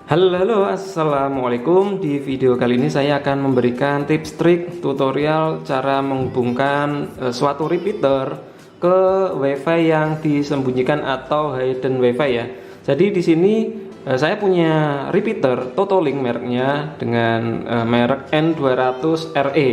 Halo, assalamualaikum. Di video kali ini saya akan memberikan tips trik tutorial cara menghubungkan suatu repeater ke WiFi yang disembunyikan atau hidden WiFi ya. Jadi di sini saya punya repeater Totolink mereknya dengan merek N200RE.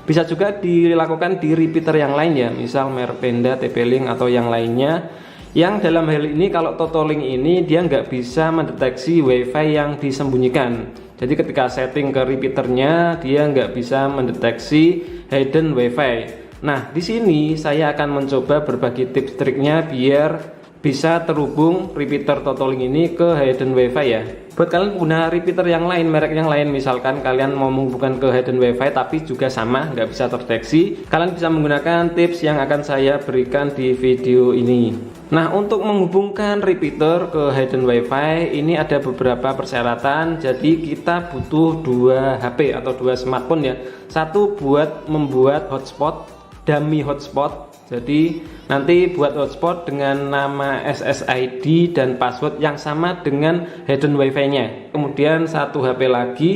Bisa juga dilakukan di repeater yang lain ya, misal merek Penda, TP-Link atau yang lainnya. Yang dalam hal ini kalau Totolink ini dia nggak bisa mendeteksi WiFi yang disembunyikan. Jadi ketika setting ke repeaternya dia nggak bisa mendeteksi hidden WiFi. Nah di sini saya akan mencoba berbagi tips triknya biar bisa terhubung repeater Totolink ini ke hidden WiFi ya. Buat kalian pengguna repeater yang lain, merek yang lain, misalkan kalian mau menghubungkan ke hidden WiFi tapi juga sama nggak bisa terdeteksi, kalian bisa menggunakan tips yang akan saya berikan di video ini. Nah untuk menghubungkan repeater ke hidden WiFi ini ada beberapa persyaratan. Jadi kita butuh dua HP atau dua smartphone ya. Satu buat membuat hotspot, dummy hotspot. Jadi nanti buat hotspot dengan nama SSID dan password yang sama dengan hidden WiFi nya. Kemudian satu HP lagi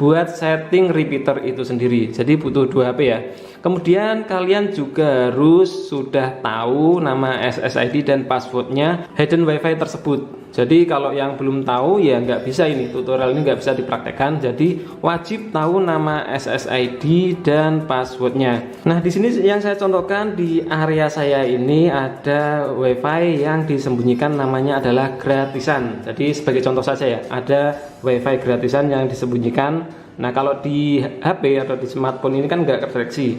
buat setting repeater itu sendiri. Jadi butuh dua HP ya. Kemudian kalian juga harus sudah tahu nama SSID dan passwordnya hidden WiFi tersebut. Jadi kalau yang belum tahu ya nggak bisa, ini tutorial ini nggak bisa dipraktekkan. Jadi wajib tahu nama SSID dan passwordnya. Nah di sini yang saya contohkan di area saya ini ada WiFi yang disembunyikan namanya adalah gratisan. Jadi sebagai contoh saja ya, ada WiFi gratisan yang disembunyikan. Nah kalau di HP atau di smartphone ini kan nggak terdeteksi,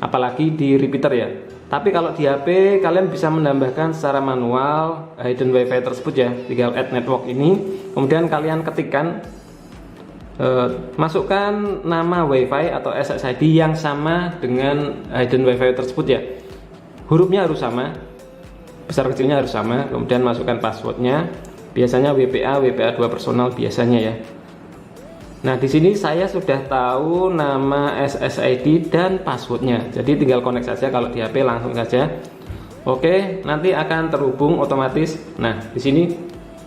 apalagi di repeater ya. Tapi kalau di HP kalian bisa menambahkan secara manual hidden WiFi tersebut ya. Tinggal add network ini, kemudian kalian ketikkan, masukkan nama WiFi atau SSID yang sama dengan hidden WiFi tersebut ya. Hurufnya harus sama, besar kecilnya harus sama. Kemudian masukkan passwordnya, biasanya WPA 2 personal biasanya ya. Nah di sini saya sudah tahu nama SSID dan passwordnya, jadi tinggal connect saja. Kalau di HP langsung saja. Oke, nanti akan terhubung otomatis. Nah di sini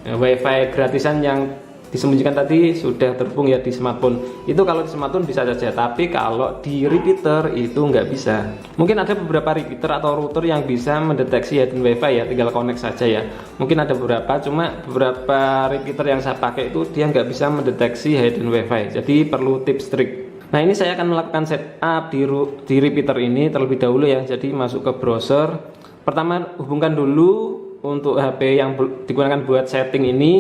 WiFi gratisan yang disembunyikan tadi sudah terhubung ya di smartphone. Itu kalau di smartphone bisa saja, tapi kalau di repeater itu nggak bisa. Mungkin ada beberapa repeater atau router yang bisa mendeteksi hidden WiFi ya, tinggal connect saja ya. Mungkin ada beberapa, cuma beberapa repeater yang saya pakai itu dia nggak bisa mendeteksi hidden WiFi. Jadi perlu tips trik. Nah ini saya akan melakukan setup di repeater ini terlebih dahulu ya. Jadi masuk ke browser. Pertama hubungkan dulu untuk HP yang digunakan buat setting ini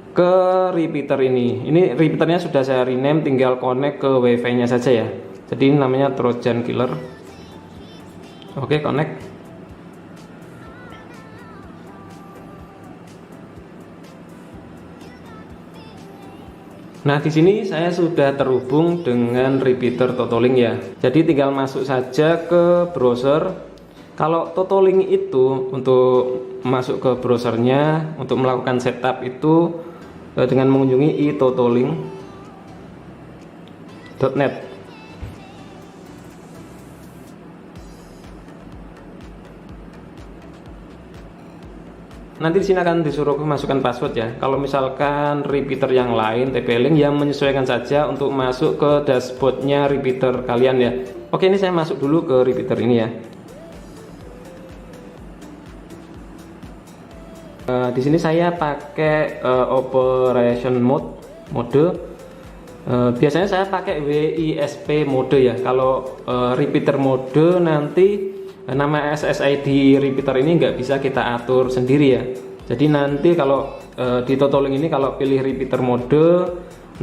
ke repeater ini. Ini repeaternya sudah saya rename, tinggal connect ke WiFi nya saja ya. Jadi ini namanya Trojan Killer. Oke, connect. Nah di sini saya sudah terhubung dengan repeater Totolink ya. Jadi tinggal masuk saja ke browser. Kalau Totolink itu untuk masuk ke browsernya, untuk melakukan setup itu dengan mengunjungi itotolink.net. Nanti di sini akan disuruh masukkan password ya. Kalau misalkan repeater yang lain, TP-Link, yang menyesuaikan saja untuk masuk ke dashboardnya repeater kalian ya. Oke, ini saya masuk dulu ke repeater ini ya. Di sini saya pakai operation mode. Biasanya saya pakai WISP mode ya. Kalau repeater mode nanti nama SSID repeater ini nggak bisa kita atur sendiri ya. Jadi nanti kalau di Totolink ini kalau pilih repeater mode,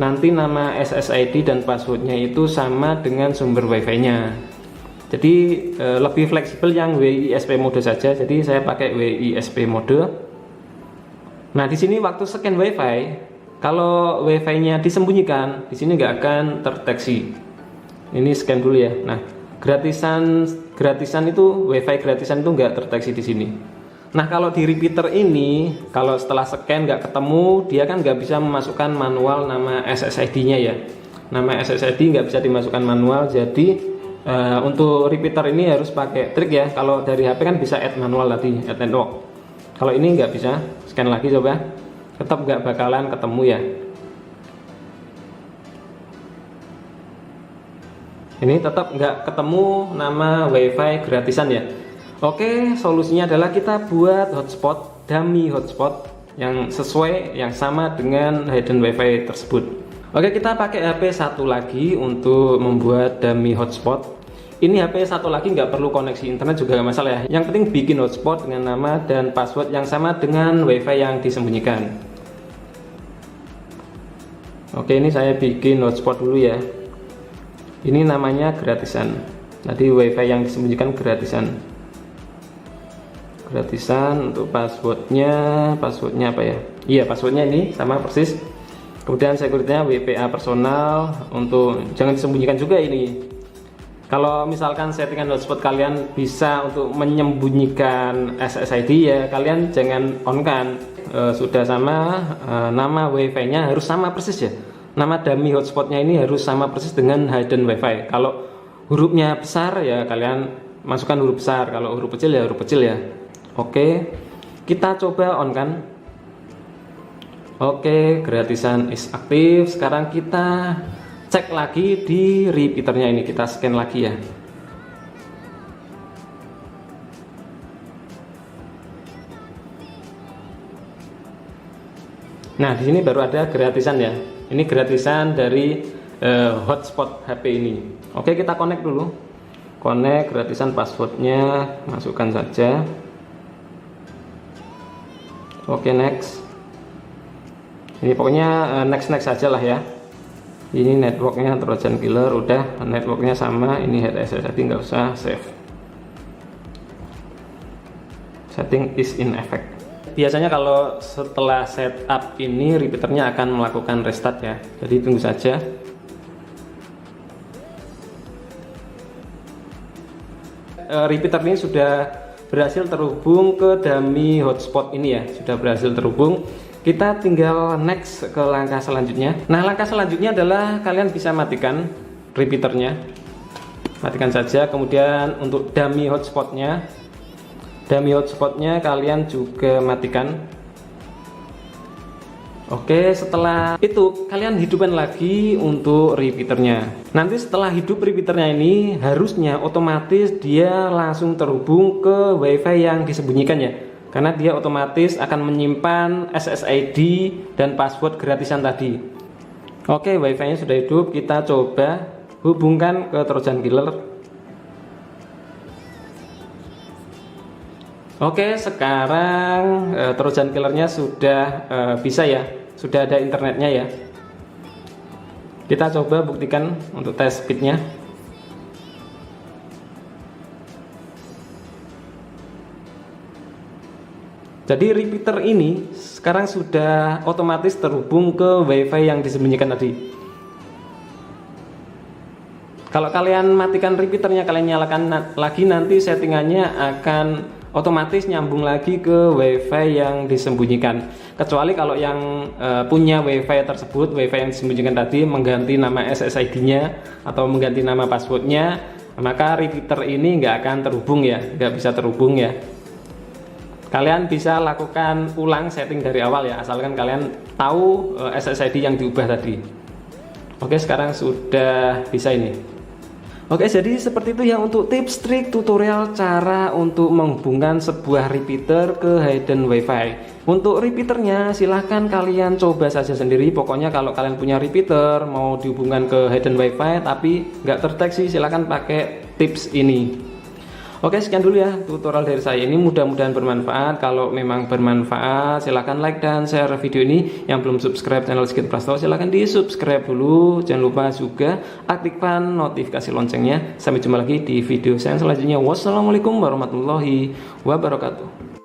nanti nama SSID dan passwordnya itu sama dengan sumber WiFi-nya. Jadi lebih fleksibel yang WISP mode saja. Jadi saya pakai WISP mode. Nah di sini waktu scan WiFi, kalau WiFi-nya disembunyikan, di sini nggak akan terdeteksi. Ini scan dulu ya. Nah gratisan itu WiFi gratisan itu nggak terdeteksi di sini. Nah kalau di repeater ini, kalau setelah scan nggak ketemu, dia kan nggak bisa memasukkan manual nama SSID-nya ya. Nama SSID nggak bisa dimasukkan manual. Jadi untuk repeater ini harus pakai trik ya. Kalau dari HP kan bisa add manual tadi, add network. Kalau ini nggak bisa, scan lagi coba, tetap nggak bakalan ketemu ya. Ini tetap nggak ketemu nama WiFi gratisan ya. Oke, solusinya adalah kita buat hotspot, dummy hotspot yang sesuai, yang sama dengan hidden WiFi tersebut. Oke, kita pakai HP satu lagi untuk membuat dummy hotspot. Ini HP satu lagi nggak perlu koneksi internet juga nggak masalah ya. Yang penting bikin hotspot dengan nama dan password yang sama dengan WiFi yang disembunyikan. Oke, ini saya bikin hotspot dulu ya. Ini namanya gratisan. Tadi WiFi yang disembunyikan gratisan. Gratisan untuk passwordnya apa ya? Iya, passwordnya ini sama persis. Kemudian security-nya WPA personal, untuk jangan disembunyikan juga ini. Kalau misalkan settingan hotspot kalian bisa untuk menyembunyikan SSID ya, kalian jangan on kan. Sudah sama, nama WiFi-nya harus sama persis ya. Nama dummy hotspotnya ini harus sama persis dengan hidden WiFi. Kalau hurufnya besar ya kalian masukkan huruf besar, kalau huruf kecil ya huruf kecil ya. Oke, kita coba on kan. Oke, gratisan is aktif. Sekarang kita cek lagi di repeaternya, ini kita scan lagi ya. Nah, di sini baru ada gratisan ya. Ini gratisan dari hotspot HP ini. Oke, kita connect dulu. Connect, gratisan, passwordnya masukkan saja. Oke, next. Ini pokoknya next saja lah ya. Ini networknya Trojan Killer, udah networknya sama. Ini head SSID nggak usah save. Setting is in effect. Biasanya kalau setelah setup ini repeaternya akan melakukan restart ya. Jadi tunggu saja. Repeater ini sudah berhasil terhubung ke dummy hotspot ini ya. Sudah berhasil terhubung. Kita tinggal next ke langkah selanjutnya. Nah, langkah selanjutnya adalah kalian bisa matikan repeaternya. Matikan saja. Kemudian untuk dummy hotspotnya kalian juga matikan. Oke, setelah itu kalian hidupkan lagi untuk repeaternya. Nanti setelah hidup repeaternya ini harusnya otomatis dia langsung terhubung ke WiFi yang disembunyikan ya. Karena dia otomatis akan menyimpan SSID dan password gratisan tadi. Oke, WiFi-nya sudah hidup. Kita coba hubungkan ke Trojan Killer. Oke, sekarang Trojan Killernya sudah bisa ya. Sudah ada internetnya ya. Kita coba buktikan untuk tes speednya. Jadi repeater ini sekarang sudah otomatis terhubung ke WiFi yang disembunyikan tadi. Kalau kalian matikan repeaternya, kalian nyalakan lagi, nanti settingannya akan otomatis nyambung lagi ke WiFi yang disembunyikan. Kecuali kalau yang punya WiFi tersebut, WiFi yang disembunyikan tadi mengganti nama SSID-nya atau mengganti nama passwordnya, maka repeater ini nggak akan terhubung ya, nggak bisa terhubung ya. Kalian bisa lakukan ulang setting dari awal ya, asalkan kalian tahu SSID yang diubah tadi. Oke, sekarang sudah bisa ini. Oke, jadi seperti itu ya untuk tips trik tutorial cara untuk menghubungkan sebuah repeater ke hidden WiFi. Untuk repeaternya silahkan kalian coba saja sendiri. Pokoknya kalau kalian punya repeater mau dihubungkan ke hidden WiFi tapi nggak terdeteksi, silahkan pakai tips ini. Oke, sekian dulu ya tutorial dari saya ini, mudah-mudahan bermanfaat. Kalau memang bermanfaat silahkan like dan share video ini. Yang belum subscribe channel Sigit Prastowo silahkan di subscribe dulu. Jangan lupa juga aktifkan notifikasi loncengnya. Sampai jumpa lagi di video saya selanjutnya. Wassalamualaikum warahmatullahi wabarakatuh.